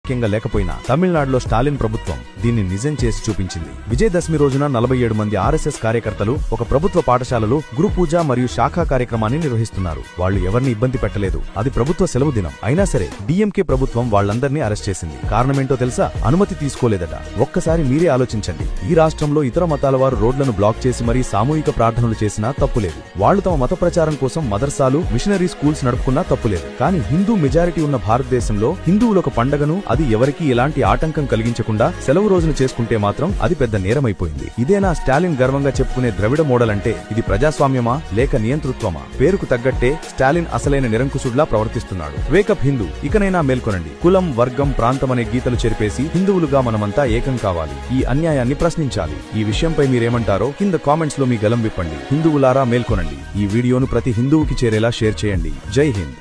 ముఖ్యంగా లేకపోయినా తమిళనాడులో స్టాలిన్ ప్రభుత్వం దీన్ని నిజం చేసి చూపించింది. విజయదశమి రోజున 47 మంది ఆర్ఎస్ఎస్ కార్యకర్తలు ఒక ప్రభుత్వ పాఠశాలలో గురు పూజ మరియు శాఖా కార్యక్రమాన్ని నిర్వహిస్తున్నారు. వాళ్లు ఎవరిని ఇబ్బంది పెట్టలేదు. అది ప్రభుత్వ సెలవు దినం అయినా సరే డిఎంకే ప్రభుత్వం వాళ్లందర్నీ అరెస్ట్ చేసింది. కారణమేంటో తెలుసా? అనుమతి తీసుకోలేదట. ఒక్కసారి మీరే ఆలోచించండి. ఈ రాష్ట్రంలో ఇతర మతాల వారు రోడ్లను బ్లాక్ చేసి మరీ సామూహిక ప్రార్థనలు చేసినా తప్పులేదు. వాళ్లు తమ మత ప్రచారం కోసం మదర్సాలు, మిషనరీ స్కూల్స్ నడుపుకున్నా తప్పులేదు. కానీ హిందూ మెజారిటీ ఉన్న భారతదేశంలో హిందువులకు పండగను అది ఎవరికీ ఎలాంటి ఆటంకం కలిగించకుండా సెలవు రోజున చేసుకుంటే మాత్రం అది పెద్ద నేరమైపోయింది. ఇదేనా స్టాలిన్ గర్వంగా చెప్పుకునే ద్రవిడ మోడల్ అంటే? ఇది ప్రజాస్వామ్యమా లేక నియంతృత్వమా? పేరుకు తగ్గట్టే స్టాలిన్ అసలైన నిరంకుశుడ్లా ప్రవర్తిస్తున్నాడు. వేకప్ హిందూ, ఇకనైనా మేల్కొనండి. కులం, వర్గం, ప్రాంతం అనే గీతలు చెరిపేసి హిందువులుగా మనమంతా ఏకం కావాలి. ఈ అన్యాయాన్ని ప్రశ్నించాలి. ఈ విషయంపై మీరేమంటారో కింద కామెంట్స్ లో మీ గలం విప్పండి. హిందువులారా మేల్కొనండి. ఈ వీడియోను ప్రతి హిందువుకి చేరేలా షేర్ చేయండి. జై హింద్.